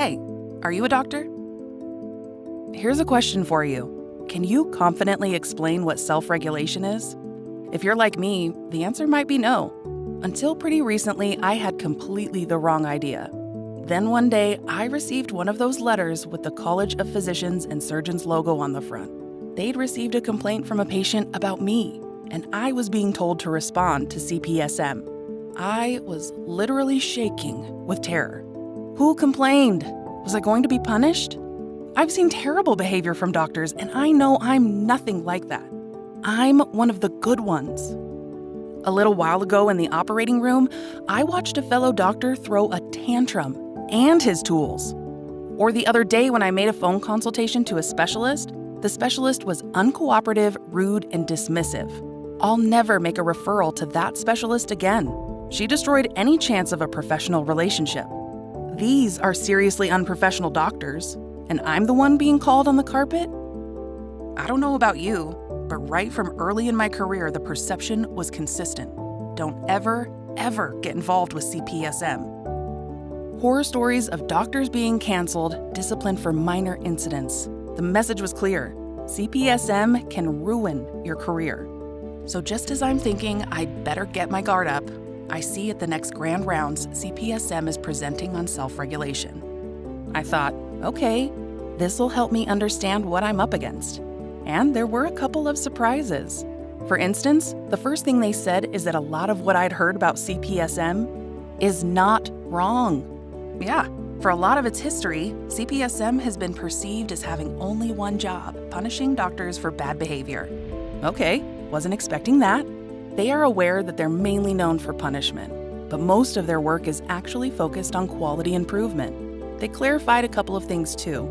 Hey, are you a doctor? Here's a question for you. Can you confidently explain what self-regulation is? If you're like me, the answer might be no. Until pretty recently, I had completely the wrong idea. Then one day, I received one of those letters with the College of Physicians and Surgeons logo on the front. They'd received a complaint from a patient about me, and I was being told to respond to CPSM. I was literally shaking with terror. Who complained? Was I going to be punished? I've seen terrible behavior from doctors, and I know I'm nothing like that. I'm one of the good ones. A little while ago in the operating room, I watched a fellow doctor throw a tantrum and his tools. Or the other day when I made a phone consultation to a specialist, the specialist was uncooperative, rude, and dismissive. I'll never make a referral to that specialist again. She destroyed any chance of a professional relationship. These are seriously unprofessional doctors, and I'm the one being called on the carpet? I don't know about you, but right from early in my career, the perception was consistent. Don't ever get involved with CPSM. Horror stories of doctors being canceled, disciplined for minor incidents. The message was clear. CPSM can ruin your career. So just as I'm thinking I'd better get my guard up, I see at the next grand rounds, CPSM is presenting on self-regulation. I thought, okay, this'll help me understand what I'm up against. And there were a couple of surprises. For instance, the first thing they said is that a lot of what I'd heard about CPSM is not wrong. Yeah, for a lot of its history, CPSM has been perceived as having only one job, punishing doctors for bad behavior. Okay, wasn't expecting that. They are aware that they're mainly known for punishment, but most of their work is actually focused on quality improvement. They clarified a couple of things too.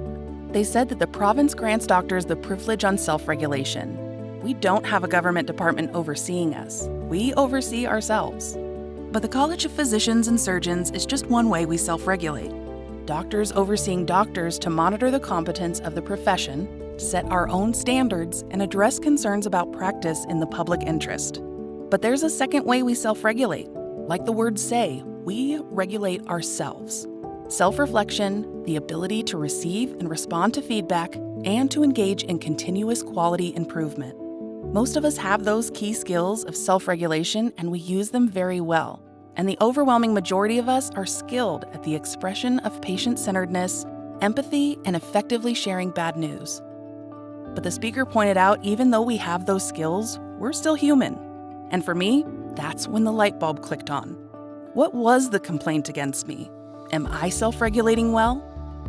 They said that the province grants doctors the privilege on self-regulation. We don't have a government department overseeing us. We oversee ourselves. But the College of Physicians and Surgeons is just one way we self-regulate. Doctors overseeing doctors to monitor the competence of the profession, set our own standards, and address concerns about practice in the public interest. But there's a second way we self-regulate. Like the words say, we regulate ourselves. Self-reflection, the ability to receive and respond to feedback, and to engage in continuous quality improvement. Most of us have those key skills of self-regulation, and we use them very well. And the overwhelming majority of us are skilled at the expression of patient-centeredness, empathy, and effectively sharing bad news. But the speaker pointed out, even though we have those skills, we're still human. And for me, that's when the light bulb clicked on. What was the complaint against me? Am I self-regulating well?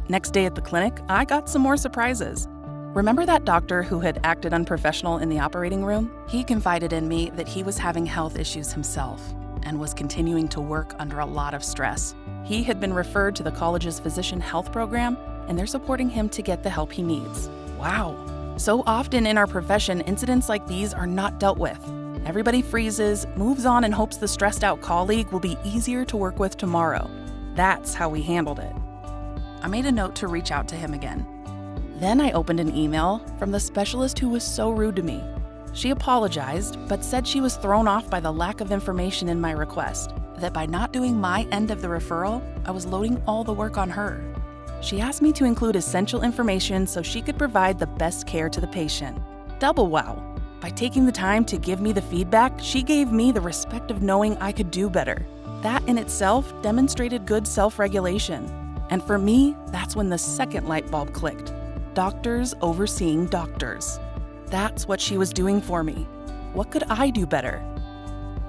Next day at the clinic, I got some more surprises. Remember that doctor who had acted unprofessional in the operating room? He confided in me that he was having health issues himself and was continuing to work under a lot of stress. He had been referred to the college's physician health program, and they're supporting him to get the help he needs. Wow. So often in our profession, incidents like these are not dealt with. Everybody freezes, moves on, and hopes the stressed out colleague will be easier to work with tomorrow. That's how we handled it. I made a note to reach out to him again. Then I opened an email from the specialist who was so rude to me. She apologized, but said she was thrown off by the lack of information in my request, that by not doing my end of the referral, I was loading all the work on her. She asked me to include essential information so she could provide the best care to the patient. Double wow. By taking the time to give me the feedback, she gave me the respect of knowing I could do better. That in itself demonstrated good self-regulation. And for me, that's when the second light bulb clicked. Doctors overseeing doctors. That's what she was doing for me. What could I do better?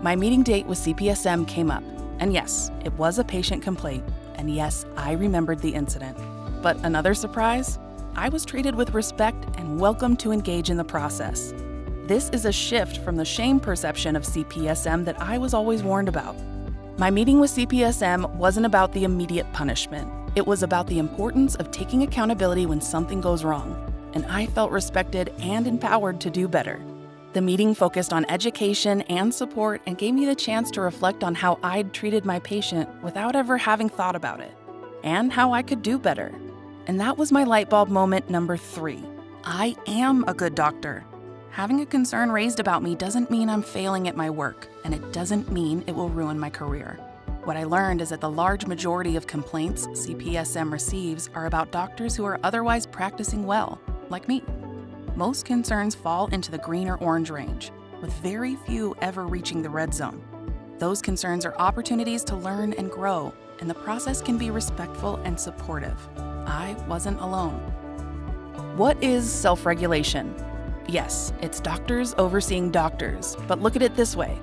My meeting date with CPSM came up. And yes, it was a patient complaint. And yes, I remembered the incident. But another surprise? I was treated with respect and welcomed to engage in the process. This is a shift from the shame perception of CPSM that I was always warned about. My meeting with CPSM wasn't about the immediate punishment. It was about the importance of taking accountability when something goes wrong, and I felt respected and empowered to do better. The meeting focused on education and support and gave me the chance to reflect on how I'd treated my patient without ever having thought about it, and how I could do better. And that was my light bulb moment number 3. I am a good doctor. Having a concern raised about me doesn't mean I'm failing at my work, and it doesn't mean it will ruin my career. What I learned is that the large majority of complaints CPSM receives are about doctors who are otherwise practicing well, like me. Most concerns fall into the green or orange range, with very few ever reaching the red zone. Those concerns are opportunities to learn and grow, and the process can be respectful and supportive. I wasn't alone. What is self-regulation? Yes, it's doctors overseeing doctors, but look at it this way.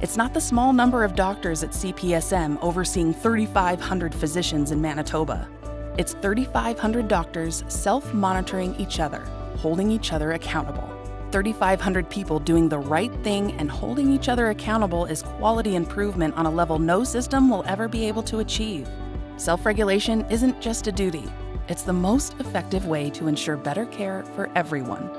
It's not the small number of doctors at CPSM overseeing 3,500 physicians in Manitoba. It's 3,500 doctors self-monitoring each other, holding each other accountable. 3,500 people doing the right thing and holding each other accountable is quality improvement on a level no system will ever be able to achieve. Self-regulation isn't just a duty. It's the most effective way to ensure better care for everyone.